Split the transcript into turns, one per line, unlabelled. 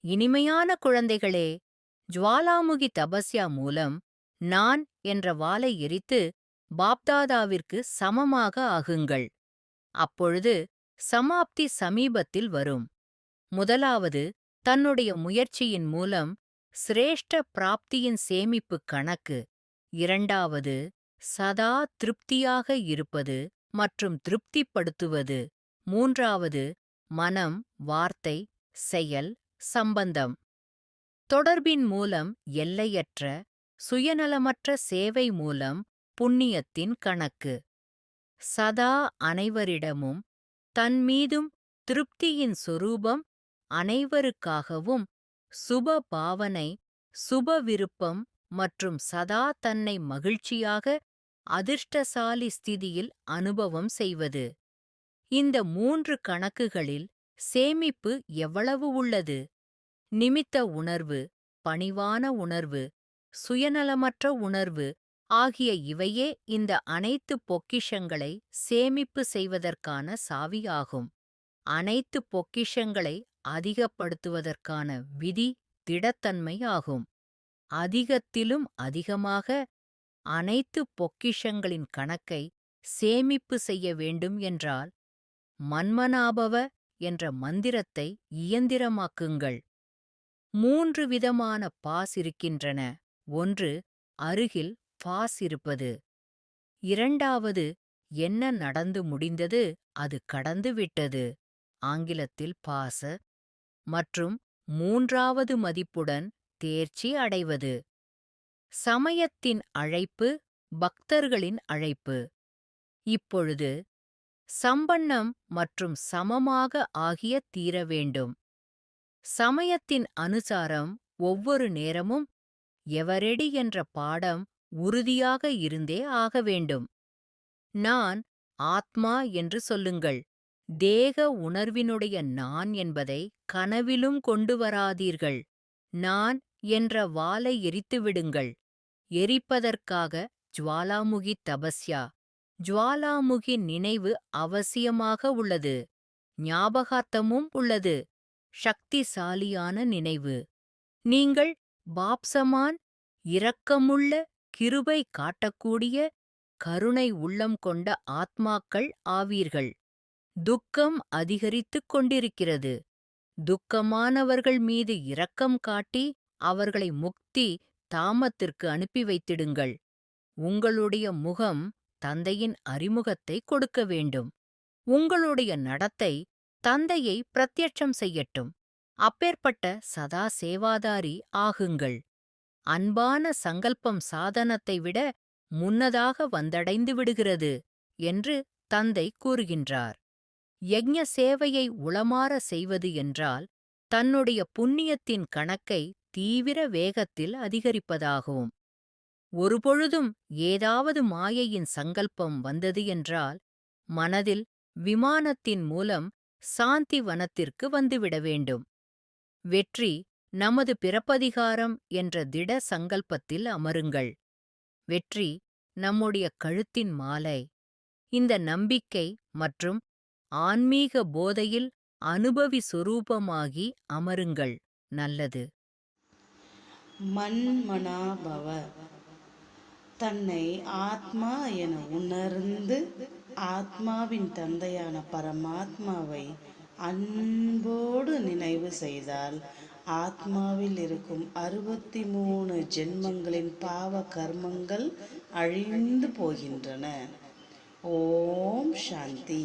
இனிமையான குழந்தைகளே, ஜுவாலாமுகி தபஸ்யா மூலம் நான் என்ற வாளை எரித்து பாப்தாதாவிற்கு சமமாக ஆகுங்கள். அப்பொழுது சமாப்தி சமீபத்தில் வரும். முதலாவது, தன்னுடைய முயற்சியின் மூலம் சிரேஷ்ட பிராப்தியின் சேமிப்பு கணக்கு. இரண்டாவது, சதா திருப்தியாக இருப்பது மற்றும் திருப்திப்படுத்துவது. மூன்றாவது, மனம், வார்த்தை, செயல், சம்பந்தம் தொடர்பின் மூலம் எல்லையற்ற சுயநலமற்ற சேவை மூலம் புண்ணியத்தின் கணக்கு. சதா அனைவரிடமும் தன்மீதும் திருப்தியின் சொரூபம், அனைவருக்காகவும் சுப பாவனை, சுப விருப்பம் மற்றும் சதா தன்னை மகிழ்ச்சியாக அதிர்ஷ்டசாலி ஸ்திதியில் அனுபவம் செய்வது. இந்த மூன்று கணக்குகளில் சேமிப்பு எவ்வளவு உள்ளது? நிமித்த உணர்வு, பணிவான உணர்வு, சுயநலமற்ற உணர்வு ஆகிய இவையே இந்த அனைத்து பொக்கிஷங்களை சேமிப்பு செய்வதற்கான சாவியாகும். அனைத்து பொக்கிஷங்களை அதிகப்படுத்துவதற்கான விதி திடத்தன்மை ஆகும். அதிகத்திலும் அதிகமாக அனைத்து பொக்கிஷங்களின் கணக்கை சேமிப்பு செய்ய வேண்டும் என்றால் மன்மனாபவ என்ற மந்திரத்தை இயந்திரமாக்குங்கள். 3 விதமான பாஸ் இருக்கின்றன. ஒன்று, அருகில் பாஸ் இருப்பது. இரண்டாவது, என்ன நடந்து முடிந்தது, அது கடந்து விட்டது, ஆங்கிலத்தில் பாச. மற்றும் மூன்றாவது மதிப்புடன் தேர்ச்சி அடைவது. சமயத்தின் அழைப்பு, பக்தர்களின் அழைப்பு. இப்பொழுது சம்பன்னம் மற்றும் சமமாக ஆகிய தீர வேண்டும். சமயத்தின் அனுசாரம் ஒவ்வொரு நேரமும் எவரெடி என்ற பாடம் உறுதியாக இருந்தே ஆக வேண்டும். நான் ஆத்மா என்று சொல்லுங்கள். தேக உணர்வினுடைய நான் என்பதை கனவிலும் கொண்டு வராதீர்கள். நான் என்ற வாளை எரித்துவிடுங்கள். எரிப்பதற்காக ஜுவாலாமுகி தபஸ்யா, ஜுவாலாமுகி நினைவு அவசியமாக உள்ளது. ஞாபகார்த்தமும் உள்ளது. சக்திசாலியான நினைவு. நீங்கள் பாப்சமான், இரக்கமுள்ள, கிருபை காட்டக்கூடிய, கருணை உள்ளம் கொண்ட ஆத்மாக்கள் ஆவீர்கள். துக்கம் அதிகரித்துக் கொண்டிருக்கிறது. துக்கமானவர்கள் மீது இரக்கம் காட்டி அவர்களை முக்தி தாமத்திற்கு அனுப்பி வைத்திடுங்கள். உங்களுடைய முகம் தந்தையின் அறிமுகத்தை கொடுக்க வேண்டும். உங்களுடைய நடத்தை தந்தையை பிரத்யட்சம் செய்யட்டும். அப்பேற்பட்ட சதா சேவாதாரி ஆகுங்கள். அன்பான சங்கல்பம் சாதனத்தை விட முன்னதாக வந்தடைந்து விடுகிறது என்று தந்தை கூறுகின்றார். யக்ஞ சேவையை உளமாற செய்வது என்றால் தன்னுடைய புண்ணியத்தின் கணக்கை தீவிர வேகத்தில் அதிகரிப்பதாகும். ஒருபொழுதும் ஏதாவது மாயையின் சங்கல்பம் வந்தது என்றால் மனதில் விமானத்தின் மூலம் சாந்தி வனத்திற்கு வந்துவிட வேண்டும். வெற்றி நமது பிறப்பதிகாரம் என்ற திட சங்கல்பத்தில் அமருங்கள். வெற்றி நம்முடைய கழுத்தின் மாலை. இந்த நம்பிக்கை மற்றும் ஆன்மீக போதையில் அனுபவி சொரூபமாகி அமருங்கள். நல்லது.
மன்மனாபவ. தன்னை ஆத்மா என உணர்ந்து ஆத்மாவின் தந்தையான பரமாத்மாவை அன்போடு நினைவு செய்தால் ஆத்மாவில் இருக்கும் 63 ஜென்மங்களின் பாவ கர்மங்கள் அழிந்து போகின்றன. ஓம் சாந்தி.